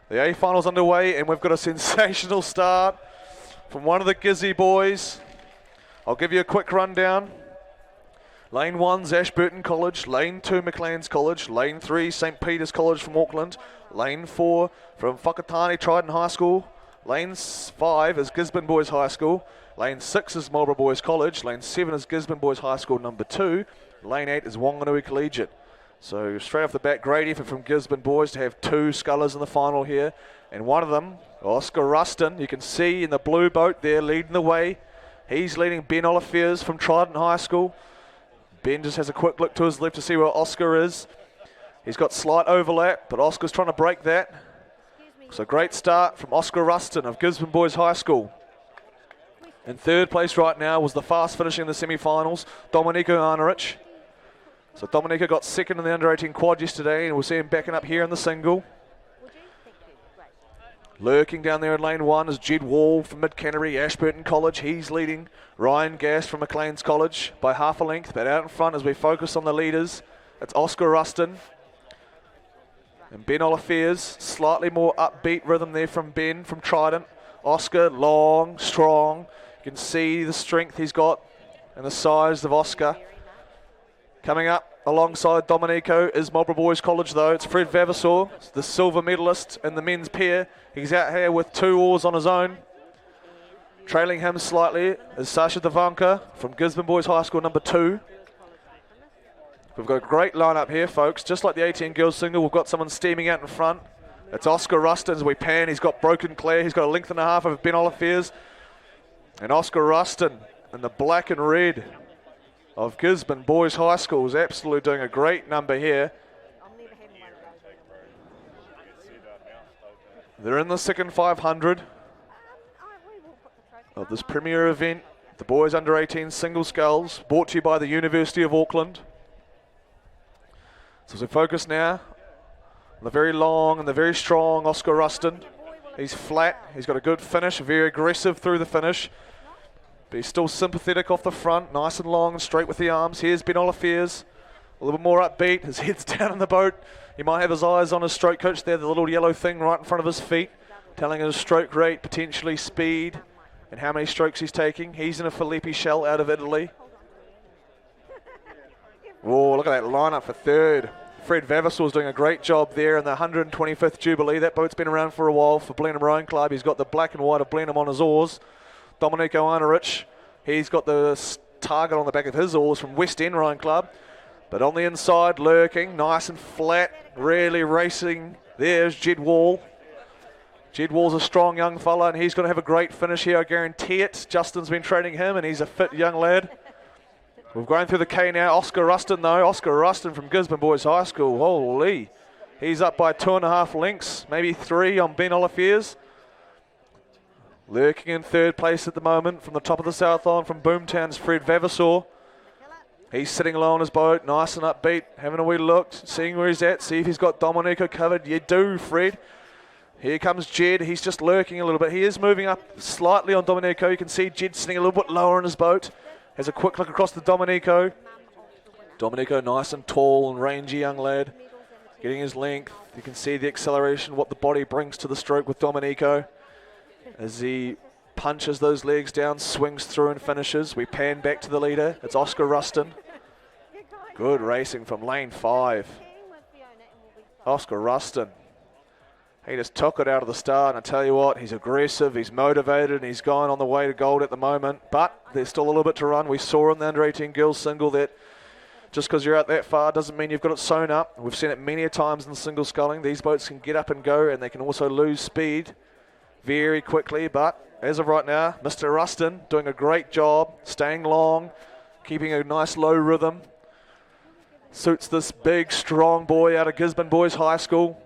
The A final's underway, and we've got a sensational start from one of the Gizzy boys. I'll give you a quick rundown. Lane 1's Ashburton College, Lane 2 McLean's College, Lane 3 St. Peter's College from Auckland, Lane 4 from Whakatane Trident High School, Lane 5 is Gisborne Boys High School, Lane 6 is Marlborough Boys College, Lane 7 is Gisborne Boys High School number 2, Lane 8 is Wanganui Collegiate. So straight off the bat, great effort from Gisborne Boys to have two scullers in the final here. And one of them, Oscar Ruston, you can see in the blue boat there leading the way. He's leading Ben Olifiers from Trident High School. Ben just has a quick look to his left to see where Oscar is. He's got slight overlap, but Oscar's trying to break that. So great start from Oscar Ruston of Gisborne Boys High School. In third place right now was the fast finishing in the semi-finals, Domenico Arnerich. So Domenico got second in the under-18 quad yesterday, and we'll see him backing up here in the single. Lurking down there in lane 1 is Jed Wall from Mid-Canterbury, Ashburton College. He's leading Ryan Gass from Maclean's College by half a length. But out in front as we focus on the leaders, it's Oscar Ruston and Ben Olifiers. Slightly more upbeat rhythm there from Ben from Trident. Oscar, long, strong. You can see the strength he's got and the size of Oscar. Coming up alongside Domenico is Marlborough Boys College though. It's Fred Vavasaur, the silver medalist in the men's pair. He's out here with 2 oars on his own. Trailing him slightly is Sasha Devanka from Gisborne Boys High School number 2. We've got a great lineup here, folks. Just like the 18 girls single, we've got someone steaming out in front. It's Oscar Ruston as we pan. He's got broken clear. He's got a length and a half of Ben Olifiers. And Oscar Ruston in the black and red of Gisborne Boys High School is absolutely doing a great number here. They're in the second 500 of this premier event, the Boys Under 18 Single Sculls, brought to you by the University of Auckland. So as we focus now on the very long and the very strong Oscar Ruston. He's flat, he's got a good finish, very aggressive through the finish. But he's still sympathetic off the front, nice and long and straight with the arms. Here's Ben Olifiers, a little bit more upbeat. His head's down in the boat. He might have his eyes on his stroke coach there, the little yellow thing right in front of his feet, telling his stroke rate, potentially speed, and how many strokes he's taking. He's in a Filippi shell out of Italy. Oh, look at that lineup for third. Fred Vavasaur's doing a great job there in the 125th Jubilee. That boat's been around for a while for Blenheim Rowing Club. He's got the black and white of Blenheim on his oars. Domenico Arnerich, he's got the target on the back of his oars from West End Rowing Club. But on the inside, lurking, nice and flat, really racing. There's Jed Wall. Jed Wall's a strong young fella, and he's going to have a great finish here, I guarantee it. Justin's been training him, and he's a fit young lad. We're going through the K now. Oscar Ruston, though. Oscar Ruston from Gisborne Boys High School. Holy. He's up by 2.5 lengths, maybe 3 on Ben Olifiers. Lurking in third place at the moment from the top of the South Island from Boomtown's Fred Vavasaur. He's sitting low on his boat, nice and upbeat, having a wee look, seeing where he's at, see if he's got Domenico covered. You do, Fred. Here comes Jed. He's just lurking a little bit. He is moving up slightly on Domenico. You can see Jed sitting a little bit lower in his boat. Has a quick look across to Domenico. Domenico, nice and tall and rangy young lad. Getting his length. You can see the acceleration, what the body brings to the stroke with Domenico. As he punches those legs down, swings through and finishes. We pan back to the leader. It's Oscar Ruston. Good racing from lane 5. Oscar Ruston. He just took it out of the start, and I tell you what, he's aggressive, he's motivated, and he's going on the way to gold at the moment. But there's still a little bit to run. We saw in the under-18 girls single that just because you're out that far doesn't mean you've got it sewn up. We've seen it many a times in single sculling. These boats can get up and go, and they can also lose speed very quickly. But as of right now, Mr. Ruston doing a great job, staying long, keeping a nice low rhythm. Suits this big, strong boy out of Gisborne Boys High School.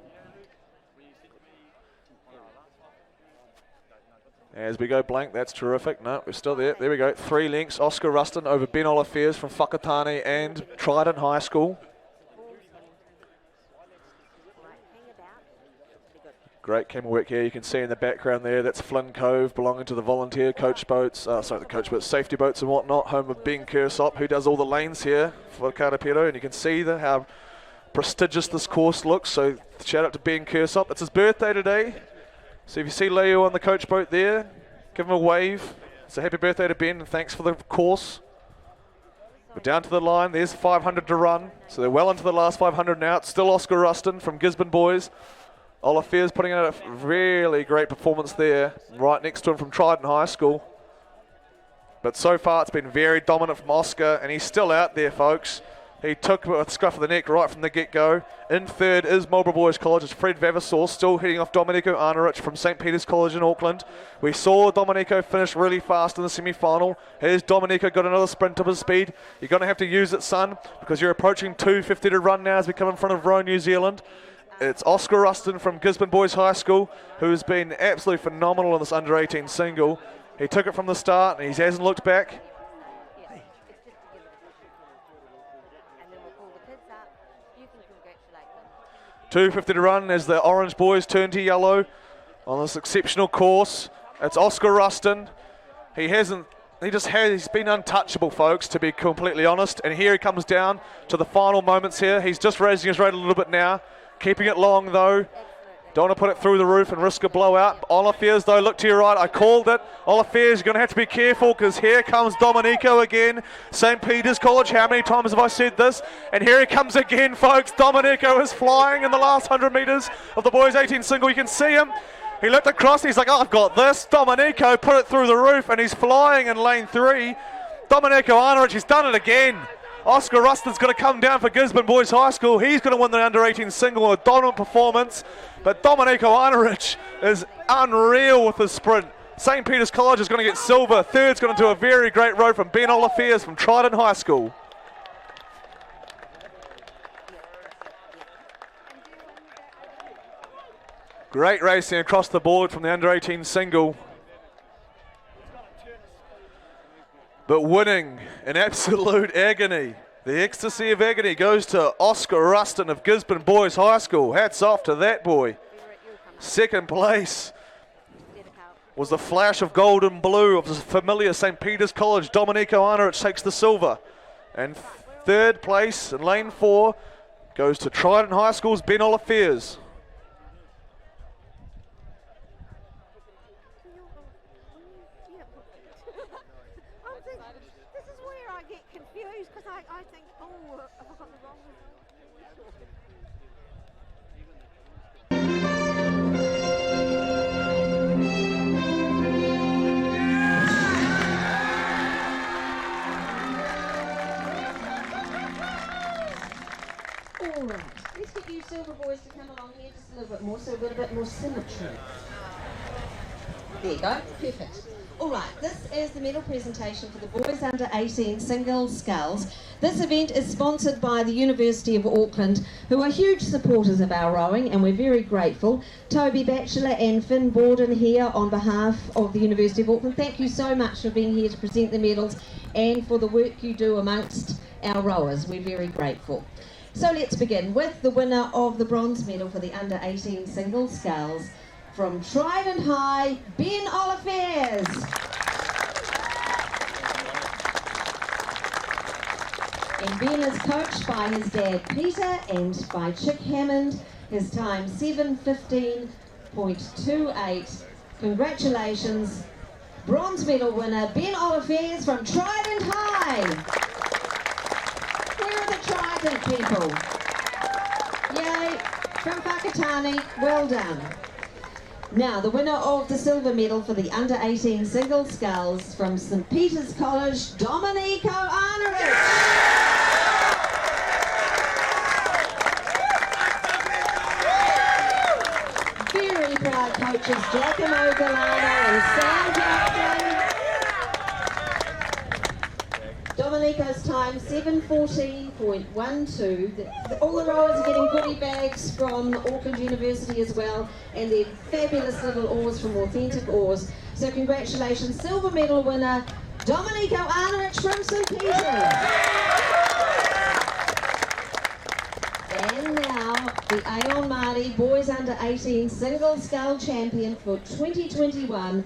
As we go blank, that's terrific. No, we're still there. There we go. 3 lengths. Oscar Ruston over Ben Olifiers from Whakatane and Trident High School. Great camera work here. You can see in the background there, that's Flynn Cove belonging to the volunteer coach boats, safety boats and whatnot, home of Ben Kersop, who does all the lanes here for Karapiro. And you can see how prestigious this course looks, so shout out to Ben Kersop. It's his birthday today, so if you see Leo on the coach boat there, give him a wave. So happy birthday to Ben, and thanks for the course. We're down to the line, there's 500 to run, so they're well into the last 500 now. It's still Oscar Ruston from Gisborne Boys. Olafier's putting out a really great performance there, right next to him from Trident High School. But so far it's been very dominant from Oscar, and he's still out there, folks. He took it with a scruff of the neck right from the get-go. In third is Marlborough Boys College. It's Fred Vavasaur still heading off Domenico Arnerich from St. Peter's College in Auckland. We saw Domenico finish really fast in the semi-final. Here's Domenico, got another sprint of his speed. You're going to have to use it, son, because you're approaching 2:50 to run now as we come in front of Roe, New Zealand. It's Oscar Ruston from Gisborne Boys High School, who's been absolutely phenomenal in this under-18 single. He took it from the start, and he hasn't looked back. 2:50 to run as the orange boys turn to yellow on this exceptional course. It's Oscar Ruston. He's been untouchable, folks, to be completely honest. And here he comes down to the final moments here. He's just raising his rate a little bit now, keeping it long though. Don't want to put it through the roof and risk a blowout. Olafiers, though, look to your right. I called it. Olafiers, you're going to have to be careful because here comes Domenico again. St. Peter's College. How many times have I said this? And here he comes again, folks. Domenico is flying in the last 100 metres of the boys 18 single. You can see him. He looked across. He's like, oh, I've got this. Domenico put it through the roof, and he's flying in lane 3. Domenico Arnerich, he's done it again. Oscar Ruston's going to come down for Gisborne Boys High School. He's going to win the under-18 single with a dominant performance. But Domenico Arnerich is unreal with his sprint. St. Peter's College is going to get silver. Third's going to do a very great row from Ben Olafiers from Trident High School. Great racing across the board from the under-18 single. But winning in absolute agony. The ecstasy of agony goes to Oscar Ruston of Gisborne Boys High School. Hats off to that boy. Second place was the flash of gold and blue of the familiar St. Peter's College. Domenico Arnerich takes the silver. And third place in lane 4 goes to Trident High School's Ben Olafiers. I think, oh, have I got the wrong one? All right, let's get you silver boys to come along here just a little bit more, so we've got a bit more symmetry. There you go, perfect. All right, this is the medal presentation for the boys under 18 single sculls. This event is sponsored by the University of Auckland, who are huge supporters of our rowing, and we're very grateful. Toby Batchelor and Finn Borden here on behalf of the University of Auckland. Thank you so much for being here to present the medals and for the work you do amongst our rowers. We're very grateful. So let's begin with the winner of the bronze medal for the under 18 single sculls. From Trident High, Ben Olafiers. And Ben is coached by his dad Peter and by Chick Hammond. His time 7:15.28. Congratulations, bronze medal winner Ben Olafiers from Trident High. Where are the Trident people? Yay, from Whakatane, well done. Now, the winner of the silver medal for the under 18 single sculls from St. Peter's College, Domenico Arnerich. Very proud coaches Giacomo Galano and Sam Jackson. Domenico's time 7:14.12. All the rowers are getting goodie bags from Auckland University as well, and they're fabulous little oars from Authentic Oars. So congratulations, silver medal winner Domenico Arnerich from St. Peter's. And now the Aon MAADI Boys Under 18 Single Scull Champion for 2021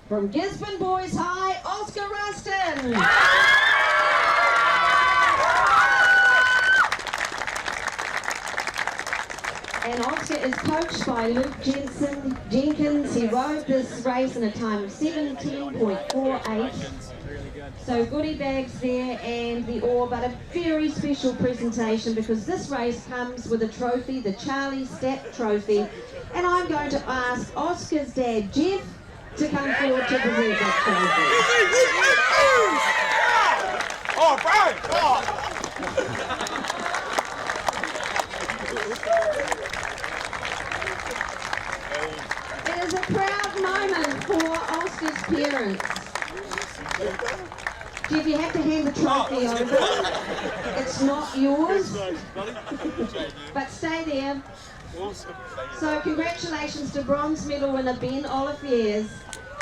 from Gisborne Boys High, Oscar Ruston. And Oscar is coached by Luke Jenkins. He rode this race in a time of 17.48. So goodie bags there and the ore, but a very special presentation because this race comes with a trophy, the Charlie Stapp Trophy. And I'm going to ask Oscar's dad, Jeff, to come forward to present that trophy. Oh, Brian! Oh. It is a proud moment for Oscar's parents. Jeff, you have to hand the trophy over. It's not yours, but stay there. So congratulations to bronze medal winner Ben Oliviers,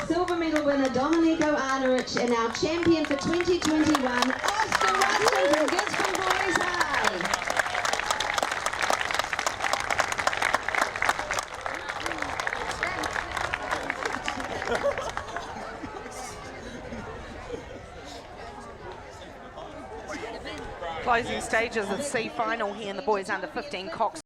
silver medal winner Domenico Arnerich, and our champion for 2021, Oscar Ruston from Gisborne Boys High. Closing stages of the C final here in the boys under 15 Cox.